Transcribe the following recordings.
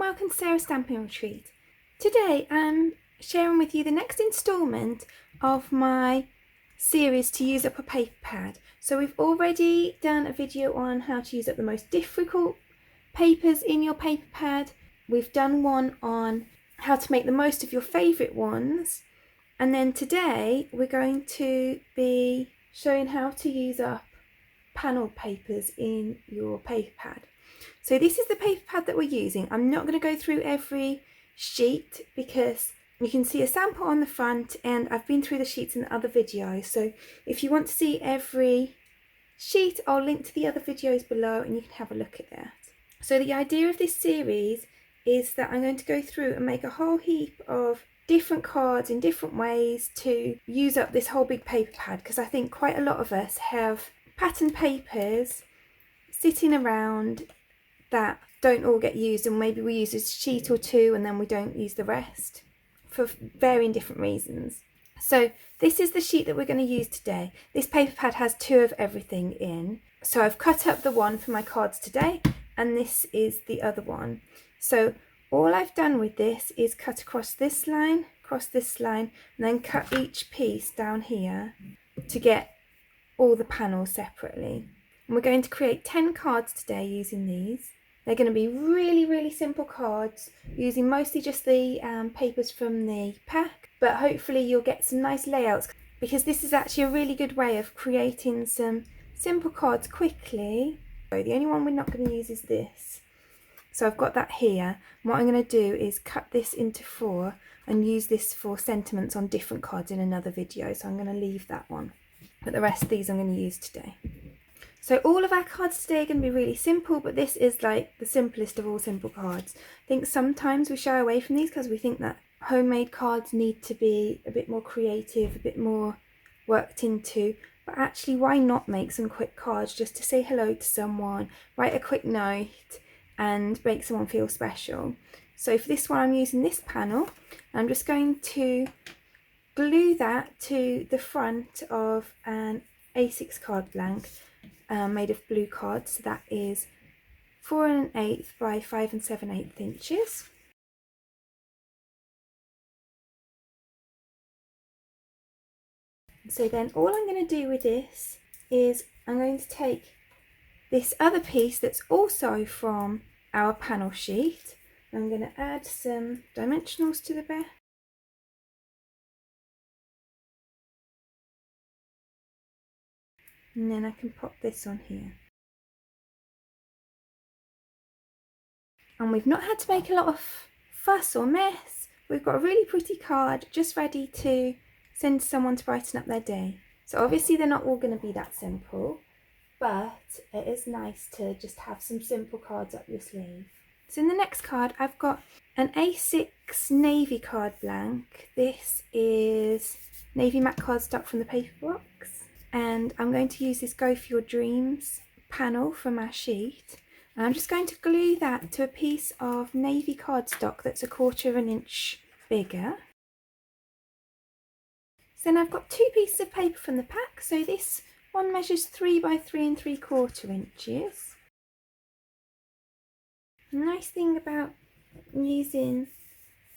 welcome to Sarah's Stamping Retreat. Today I'm sharing with you the next instalment of my series to use up a paper pad. So we've already done a video on how to use up the most difficult papers in your paper pad. We've done one on how to make the most of your favourite ones. And then today we're going to be showing how to use up panelled papers in your paper pad. So this is the paper pad that we're using. I'm not going to go through every sheet because you can see a sample on the front and I've been through the sheets in the other videos. So if you want to see every sheet, I'll link to the other videos below and you can have a look at that. So the idea of this series is that I'm going to go through and make a whole heap of different cards in different ways to use up this whole big paper pad, because I think quite a lot of us have pattern papers sitting around that don't all get used, and maybe we use a sheet or two and then we don't use the rest for varying different reasons. So this is the sheet that we're going to use today. This paper pad has two of everything in. So I've cut up the one for my cards today and this is the other one. So all I've done with this is cut across this line, and then cut each piece down here to get all the panels separately. And we're going to create 10 cards today using these. They're going to be really simple cards using mostly just the papers from the pack, but hopefully you'll get some nice layouts, because this is actually a really good way of creating some simple cards quickly. So the only one we're not going to use is this. So I've got that here. And what I'm going to do is cut this into 4 and use this for sentiments on different cards in another video. So I'm going to leave that one, but the rest of these I'm going to use today. So all of our cards today are going to be really simple, but this is like the simplest of all simple cards. I think sometimes we shy away from these because we think that homemade cards need to be a bit more creative, a bit more worked into, but actually why not make some quick cards just to say hello to someone, write a quick note and make someone feel special. So for this one I'm using this panel. I'm just going to glue that to the front of an A6 card blank. Made of blue cards, so that is 4 1/8 by 5 7/8 inches. So then all I'm going to do with this is I'm going to take this other piece that's also from our panel sheet. I'm going to add some dimensionals to the back. And then I can pop this on here. And we've not had to make a lot of fuss or mess. We've got a really pretty card just ready to send to someone to brighten up their day. So obviously they're not all going to be that simple, but it is nice to just have some simple cards up your sleeve. So in the next card I've got an A6 navy card blank. This is navy matte cardstock from the paper box. And I'm going to use this Go For Your Dreams panel from our sheet. And I'm just going to glue that to a piece of navy cardstock that's 1/4 inch bigger. So then I've got 2 pieces of paper from the pack. So this one measures 3 by 3 3/4 inches. The nice thing about using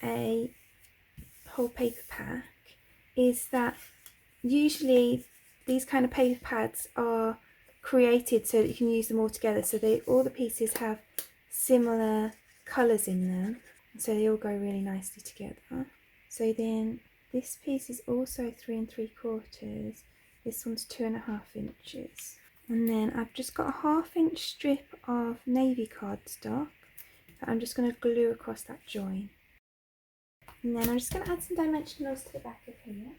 a whole paper pack is that usually these kind of paper pads are created so that you can use them all together, so all the pieces have similar colours in them, so they all go really nicely together. So then this piece is also 3 3/4. This one's 2 1/2 inches. And then I've just got a 1/2 inch strip of navy cardstock that I'm just going to glue across that join. And then I'm just going to add some dimensionals to the back of here.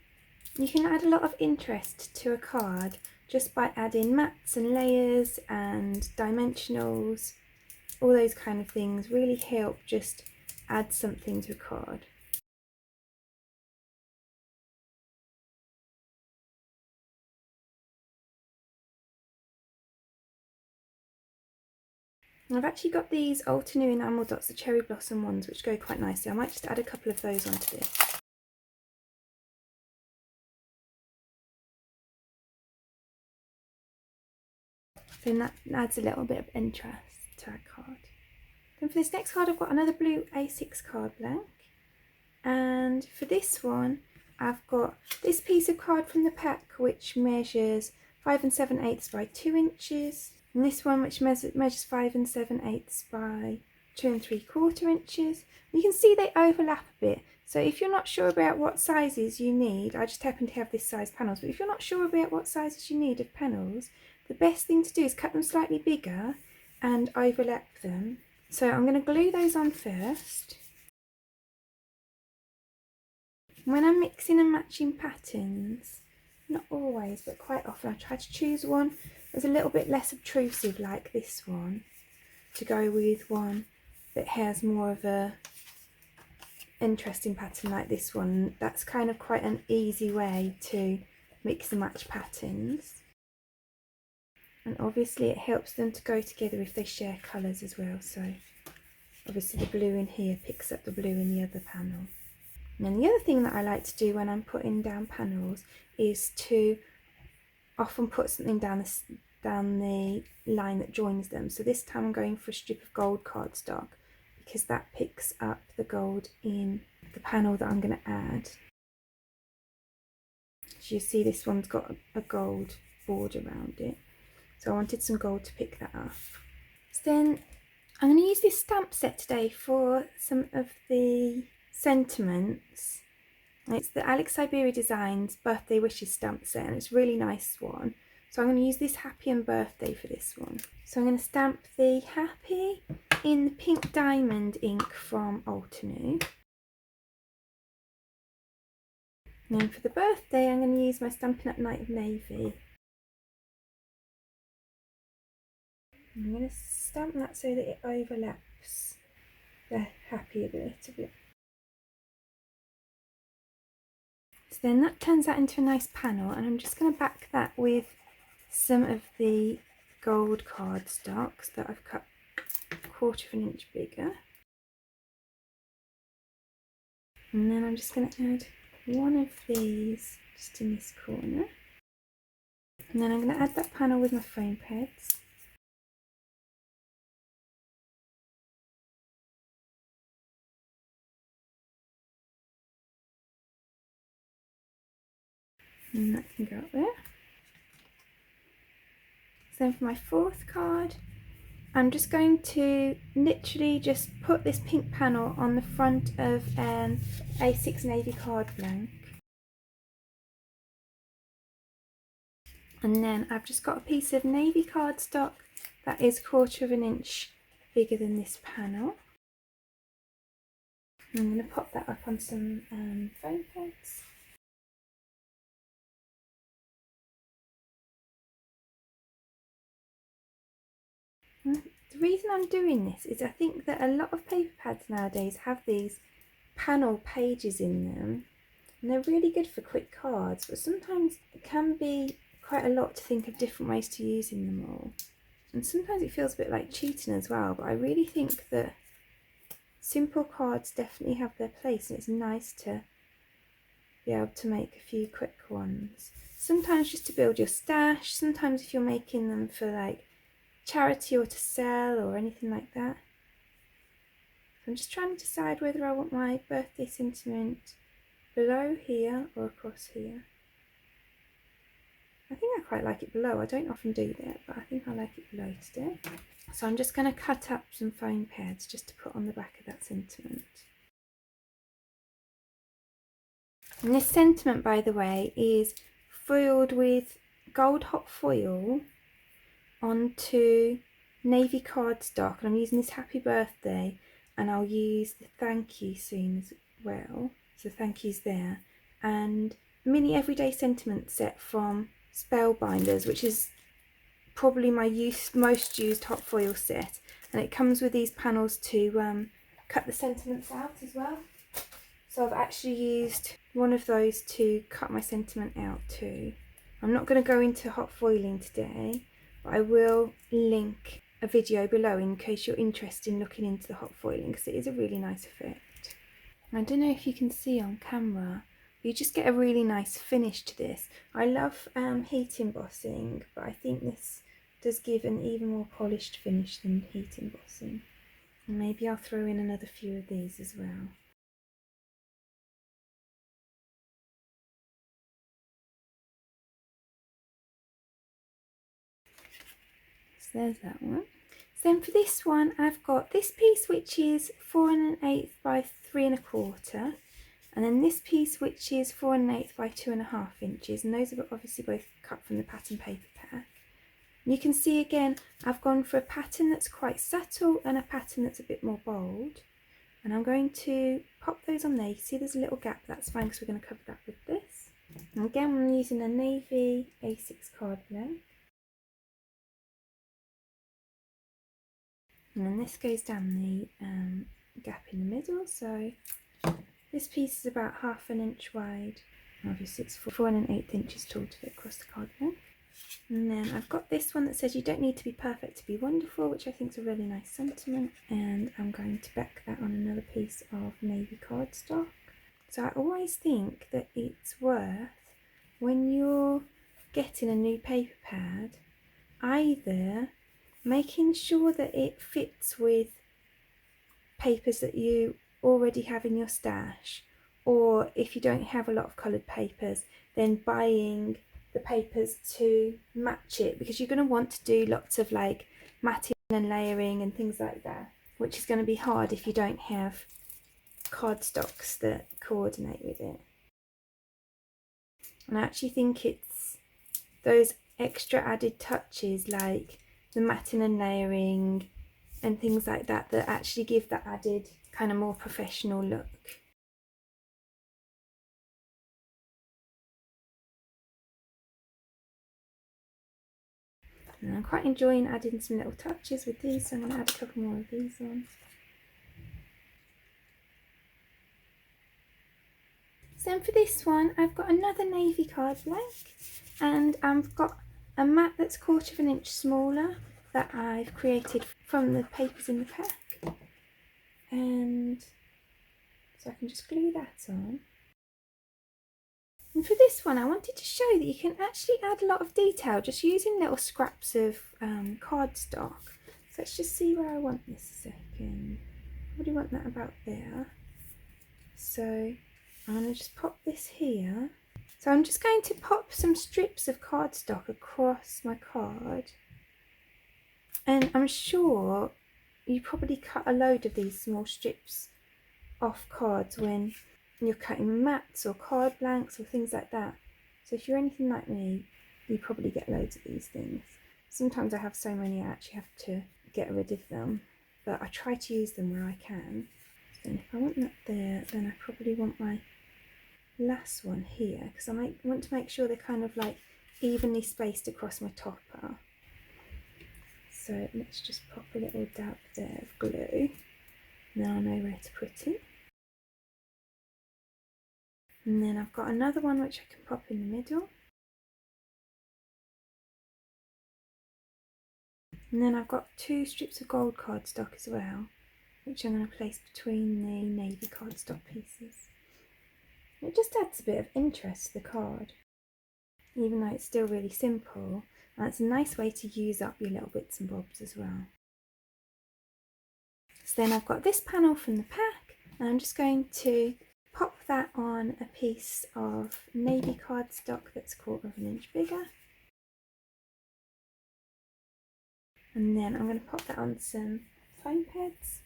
You can add a lot of interest to a card just by adding mats and layers and dimensionals. All those kind of things really help just add something to a card. I've actually got these Ulta New Enamel dots, the cherry blossom ones, which go quite nicely. I might just add a couple of those onto this. Then that adds a little bit of interest to our card. Then for this next card I've got another blue A6 card blank, and for this one I've got this piece of card from the pack which measures 5 7/8 by 2 inches, and this one which measures 5 7/8 by 2 3/4 inches. You can see they overlap a bit, so if you're not sure about what sizes you need, I just happen to have this size panels, but if you're not sure about what sizes you need of panels, the best thing to do is cut them slightly bigger and overlap them. So I'm going to glue those on first. When I'm mixing and matching patterns, not always but quite often, I try to choose one that's a little bit less obtrusive like this one, to go with one that has more of a interesting pattern like this one. That's kind of quite an easy way to mix and match patterns, and obviously it helps them to go together if they share colours as well. So obviously the blue in here picks up the blue in the other panel. And then the other thing that I like to do when I'm putting down panels is to often put something down the line that joins them. So this time I'm going for a strip of gold cardstock, because that picks up the gold in the panel that I'm going to add. As you see, this one's got a gold border around it, so I wanted some gold to pick that up. So then I'm going to use this stamp set today for some of the sentiments. It's the Alex Siberia Designs Birthday Wishes stamp set, and it's a really nice one. So I'm going to use this Happy and Birthday for this one. So I'm going to stamp the Happy in the pink diamond ink from Altenew. And then for the birthday I'm going to use my Stampin' Up! Night of Navy. I'm going to stamp that so that it overlaps the Happy a little bit. So then that turns that into a nice panel, and I'm just going to back that with some of the gold cardstocks that I've cut 1/4 inch bigger. And then I'm just going to add one of these just in this corner. And then I'm going to add that panel with my foam pads. And that can go up there. So then for my 4th card, I'm just going to literally just put this pink panel on the front of an A6 navy card blank. And then I've just got a piece of navy cardstock that is 1/4 inch bigger than this panel. I'm going to pop that up on some foam pads. The reason I'm doing this is I think that a lot of paper pads nowadays have these panel pages in them, and they're really good for quick cards, but sometimes it can be quite a lot to think of different ways to using them all, and sometimes it feels a bit like cheating as well. But I really think that simple cards definitely have their place, and it's nice to be able to make a few quick ones, sometimes just to build your stash, sometimes if you're making them for like charity or to sell or anything like that. I'm just trying to decide whether I want my birthday sentiment below here or across here. I think I quite like it below. I don't often do that, but I think I like it below today. So I'm just going to cut up some foam pads just to put on the back of that sentiment. And this sentiment, by the way, is foiled with gold hot foil onto navy cardstock, and I'm using this Happy Birthday, and I'll use the thank you soon as well, so thank yous there, and mini everyday sentiment set from Spellbinders, which is probably my most used hot foil set, and it comes with these panels to cut the sentiments out as well. So I've actually used one of those to cut my sentiment out too. I'm not going to go into hot foiling today, but I will link a video below in case you're interested in looking into the hot foiling, because it is a really nice effect. I don't know if you can see on camera, but you just get a really nice finish to this. I love heat embossing, but I think this does give an even more polished finish than heat embossing. And maybe I'll throw in another few of these as well. So there's that one. So then for this one, I've got this piece which is 4 1/8 by 3 1/4, and then this piece which is 4 1/8 by 2.5 inches, and those are obviously both cut from the pattern paper pack. And you can see again, I've gone for a pattern that's quite subtle and a pattern that's a bit more bold. And I'm going to pop those on there. You see there's a little gap, that's fine because we're going to cover that with this. And again, I'm using a navy A6 card blank. And then this goes down the gap in the middle, so this piece is about 1/2 inch wide. Obviously it's 4 1/8 inches tall to fit across the card blank. And then I've got this one that says you don't need to be perfect to be wonderful, which I think is a really nice sentiment, and I'm going to back that on another piece of navy cardstock. So I always think that it's worth, when you're getting a new paper pad, either making sure that it fits with papers that you already have in your stash, or if you don't have a lot of coloured papers, then buying the papers to match it, because you're going to want to do lots of like matting and layering and things like that, which is going to be hard if you don't have cardstocks that coordinate with it. And I actually think it's those extra added touches like the matting and layering and things like that that actually give that added kind of more professional look. And I'm quite enjoying adding some little touches with these, so I'm going to add a couple more of these on. So then for this one, I've got another navy card blank, and I've got a mat that's 1/4 inch smaller that I've created from the papers in the pack, and so I can just glue that on. And for this one, I wanted to show that you can actually add a lot of detail just using little scraps of cardstock. So let's just see where I want this a second. I probably want that about there. So I'm going to just pop this here. So I'm just going to pop some strips of cardstock across my card. And I'm sure you probably cut a load of these small strips off cards when you're cutting mats or card blanks or things like that. So if you're anything like me, you probably get loads of these things. Sometimes I have so many I actually have to get rid of them, but I try to use them where I can. So if I want that there, then I probably want my last one here, because I want to make sure they're kind of like evenly spaced across my topper. So let's just pop a little dab there of glue. Now I know where to put it. And then I've got another one which I can pop in the middle. And then I've got 2 strips of gold cardstock as well, which I'm going to place between the navy cardstock pieces. It just adds a bit of interest to the card, even though it's still really simple, and it's a nice way to use up your little bits and bobs as well. So then I've got this panel from the pack, and I'm just going to pop that on a piece of navy cardstock that's 1/4 inch bigger. And then I'm going to pop that on some foam pads.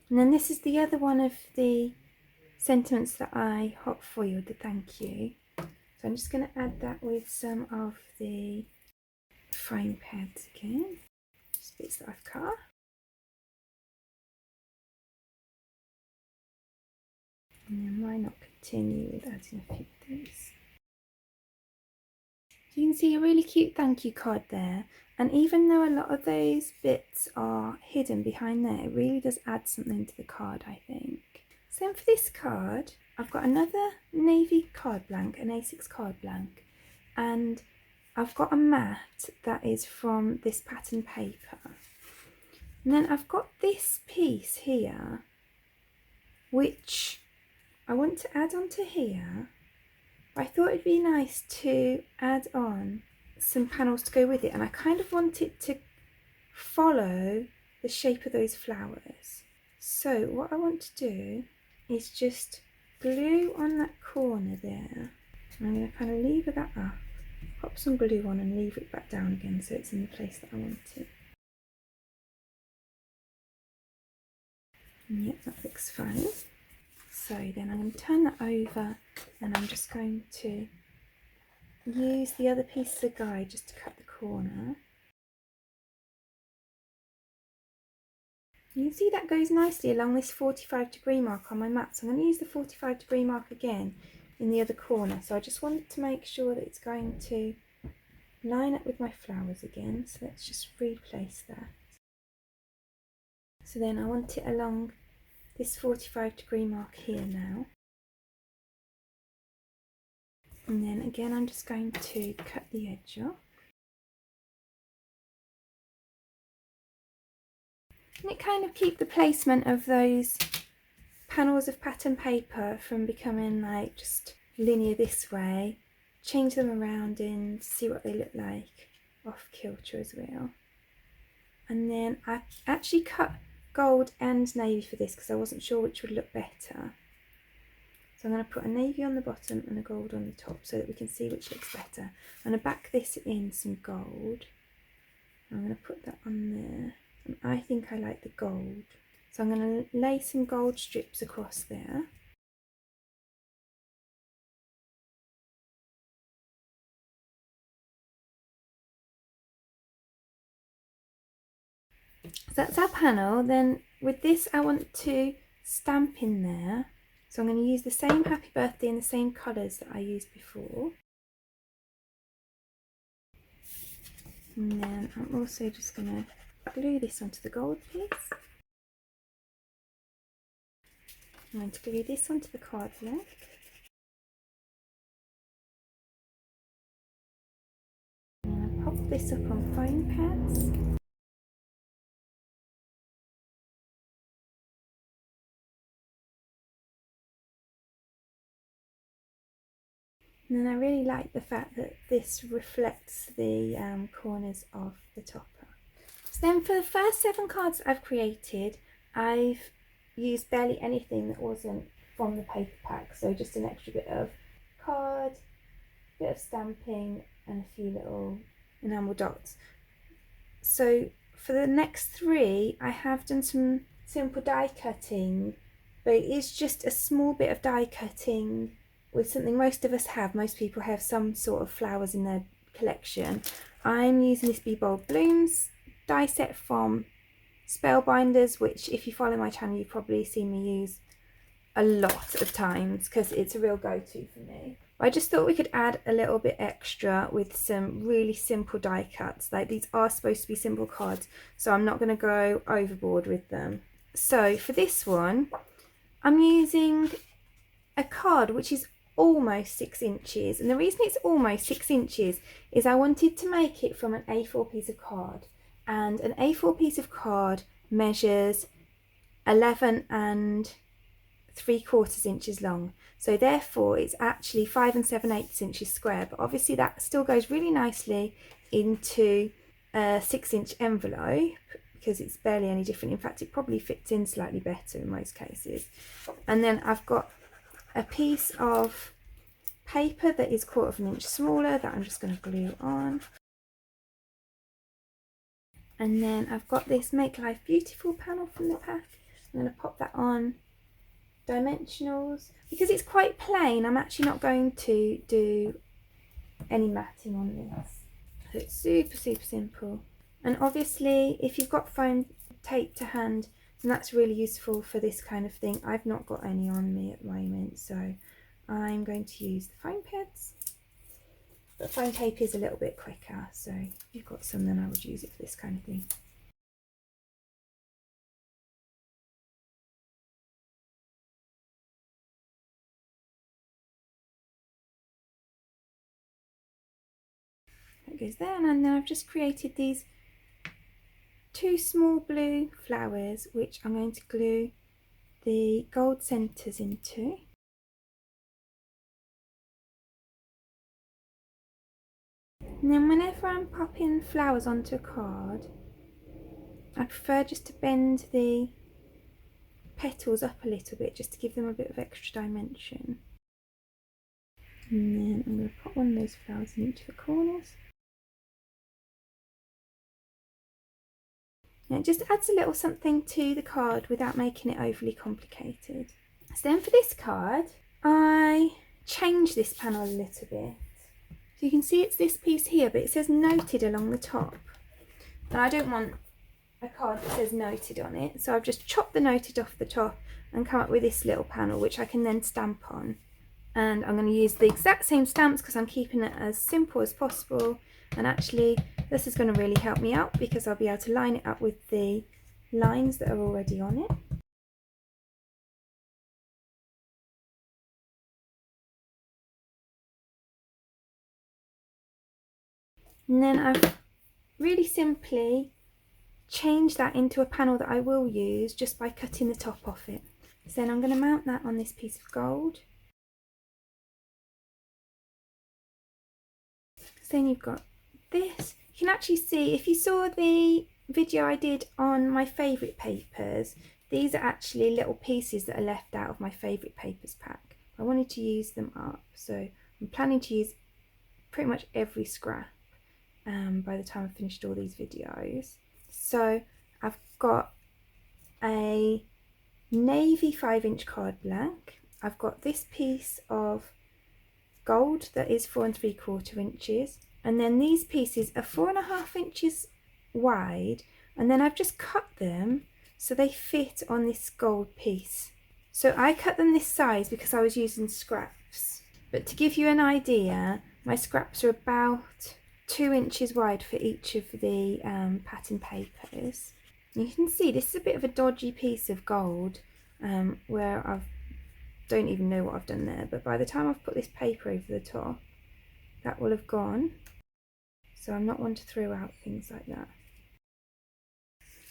And then this is the other one of the sentiments that I hot foiled, the thank you. So I'm just going to add that with some of the foam pads again, just bits that I've cut. And then why not continue with adding a few of these. So you can see a really cute thank you card there, and even though a lot of those bits are hidden behind there, it really does add something to the card, I think. So then for this card, I've got another navy card blank, an A6 card blank, and I've got a mat that is from this pattern paper. And then I've got this piece here, which I want to add on to here. I thought it'd be nice to add on some panels to go with it, and I kind of want it to follow the shape of those flowers. So what I want to do is just glue on that corner there. I'm going to kind of lever that up, pop some glue on and lever it back down again so it's in the place that I want it. And yep, that looks fine. So then I'm going to turn that over and I'm just going to use the other piece of guide just to cut the corner. You can see that goes nicely along this 45-degree mark on my mat. So I'm going to use the 45-degree mark again in the other corner. So I just want to make sure that it's going to line up with my flowers again. So let's just replace that. So then I want it along this 45-degree mark here now. And then again I'm just going to cut the edge off. And it kind of keep the placement of those panels of pattern paper from becoming like just linear this way. Change them around and see what they look like off kilter as well. And then I actually cut gold and navy for this because I wasn't sure which would look better. So I'm going to put a navy on the bottom and a gold on the top so that we can see which looks better. I'm going to back this in some gold. I'm going to put that on there. And I think I like the gold. So I'm going to lay some gold strips across there. So that's our panel. Then with this I want to stamp in there. So I'm going to use the same happy birthday in the same colours that I used before. And then I'm also just going to glue this onto the gold piece. I'm going to glue this onto the card blank. And I'll pop this up on foam pads. And then I really like the fact that this reflects the corners of the topper. So then for the first 7 cards I've created, I've used barely anything that wasn't from the paper pack. So just an extra bit of card, bit of stamping and a few little enamel dots. So for the next 3 I have done some simple die cutting, but it is just a small bit of die cutting with something most of us have. Most people have some sort of flowers in their collection. I'm using this Be Bold Blooms die set from Spellbinders, which if you follow my channel you've probably seen me use a lot of times because it's a real go-to for me. I just thought we could add a little bit extra with some really simple die cuts. Like, these are supposed to be simple cards, so I'm not going to go overboard with them. So for this one I'm using a card which is almost 6 inches, and the reason it's almost 6 inches is I wanted to make it from an A4 piece of card, and an A4 piece of card measures 11 3/4 inches long, so therefore it's actually 5 7/8 inches square, but obviously that still goes really nicely into a 6-inch envelope because it's barely any different. In fact, it probably fits in slightly better in most cases. And then I've got a piece of paper that is 1/4 inch smaller that I'm just going to glue on. And then I've got this Make Life Beautiful panel from the pack. I'm going to pop that on dimensionals. Because it's quite plain, I'm actually not going to do any matting on this. So it's super simple. And obviously if you've got foam tape to hand, then that's really useful for this kind of thing. I've not got any on me at the moment, so I'm going to use the foam pads. But foam tape is a little bit quicker, so if you've got some then I would use it for this kind of thing. That goes there, and then I've just created these 2 small blue flowers which I'm going to glue the gold centres into. And then whenever I'm popping flowers onto a card, I prefer just to bend the petals up a little bit just to give them a bit of extra dimension. And then I'm going to put one of those flowers in each of the corners. Now it just adds a little something to the card without making it overly complicated. So then for this card, I changed this panel a little bit. So you can see it's this piece here, but it says noted along the top. And I don't want a card that says noted on it, so I've just chopped the noted off the top and come up with this little panel which I can then stamp on. And I'm going to use the exact same stamps because I'm keeping it as simple as possible, and actually this is going to really help me out because I'll be able to line it up with the lines that are already on it. And then I've really simply changed that into a panel that I will use just by cutting the top off it. So then I'm going to mount that on this piece of gold. So then you've got this. You can actually see, if you saw the video I did on my favourite papers, these are actually little pieces that are left out of my favourite papers pack. I wanted to use them up, so I'm planning to use pretty much every scrap by the time I've finished all these videos. So I've got a navy 5-inch card blank. I've got this piece of gold that is 4 3/4 inches, and then these pieces are 4.5 inches wide, and then I've just cut them so they fit on this gold piece. So I cut them this size because I was using scraps, but to give you an idea, my scraps are about 2 inches wide for each of the pattern papers. You can see this is a bit of a dodgy piece of gold where I don't even know what I've done there, but by the time I've put this paper over the top, that will have gone. So I'm not one to throw out things like that,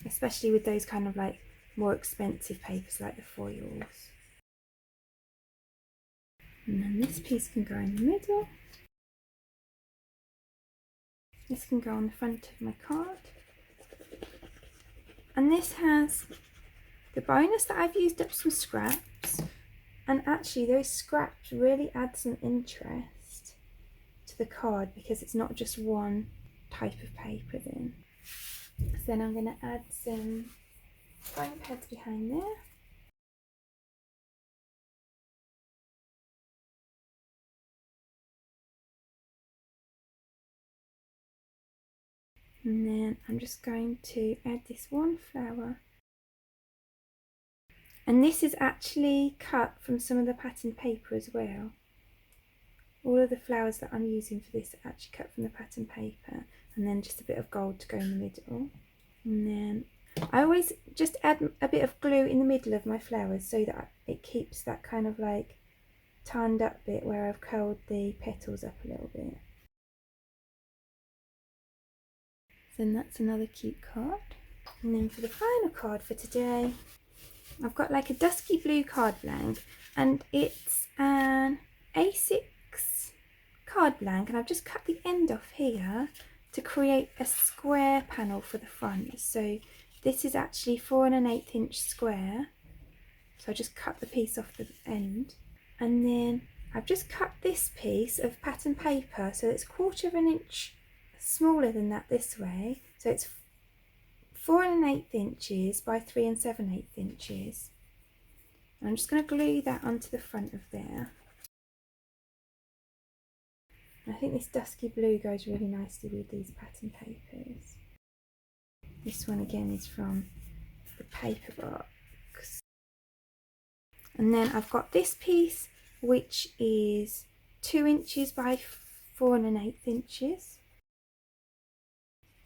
especially with those kind of like more expensive papers like the foils. And then this piece can go in the middle. This can go on the front of my card. And this has the bonus that I've used up some scraps, and actually those scraps really add some interest to the card because it's not just one type of paper then. So then I'm going to add some foam pads behind there. And then I'm just going to add this one flower. And this is actually cut from some of the pattern paper as well. All of the flowers that I'm using for this are actually cut from the pattern paper, and then just a bit of gold to go in the middle. And then I always just add a bit of glue in the middle of my flowers so that it keeps that kind of like tanned up bit where I've curled the petals up a little bit. Then that's another cute card. And then for the final card for today, I've got like a dusky blue card blank, and it's an A6 card blank, and I've just cut the end off here to create a square panel for the front. So this is actually 4 1/8 inch square. So I just cut the piece off the end, and then I've just cut this piece of pattern paper so it's 1/4 inch smaller than that this way. So it's 4 1/8 inches by 3 7/8 inches. And I'm just going to glue that onto the front of there. And I think this dusky blue goes really nicely with these pattern papers. This one again is from the paper box. And then I've got this piece which is 2 inches by 4 1/8 inches.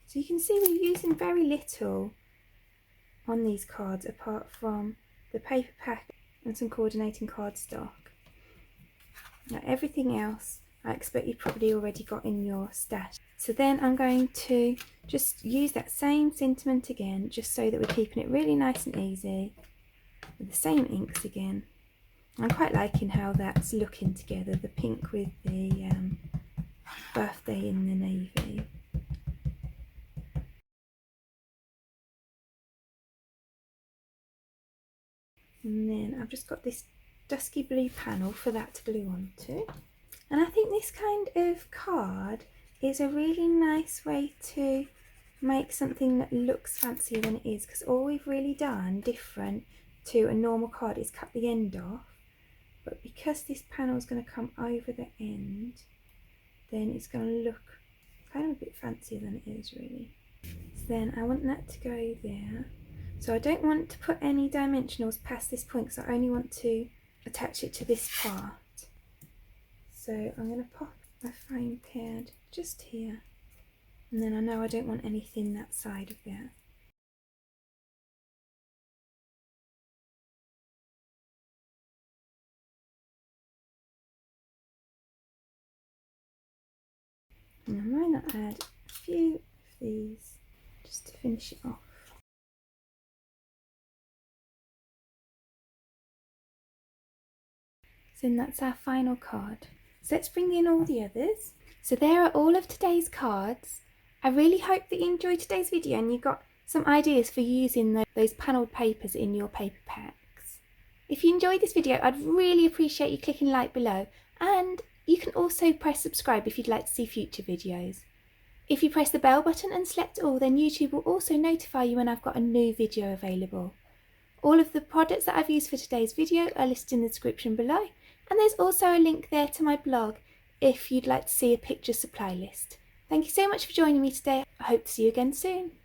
So you can see we're using very little on these cards apart from the paper pack and some coordinating cardstock. Now everything else I expect you've probably already got in your stash. So then I'm going to just use that same sentiment again, just so that we're keeping it really nice and easy, with the same inks again. I'm quite liking how that's looking together, the pink with the birthday in the navy. And then I've just got this dusky blue panel for that to glue onto. And I think this kind of card is a really nice way to make something that looks fancier than it is, because all we've really done different to a normal card is cut the end off, but because this panel is going to come over the end, then it's going to look kind of a bit fancier than it is really. So then I want that to go there. So I don't want to put any dimensionals past this point because I only want to attach it to this part. So I'm going to pop my foam pad just here, and then I know I don't want anything that side of that. And I might not add a few of these just to finish it off. So then that's our final card. So let's bring in all the others. So there are all of today's cards. I really hope that you enjoyed today's video and you got some ideas for using those panelled papers in your paper packs. If you enjoyed this video, I'd really appreciate you clicking like below, and you can also press subscribe if you'd like to see future videos. If you press the bell button and select all, then YouTube will also notify you when I've got a new video available. All of the products that I've used for today's video are listed in the description below, and there's also a link there to my blog if you'd like to see a picture supply list. Thank you so much for joining me today. I hope to see you again soon.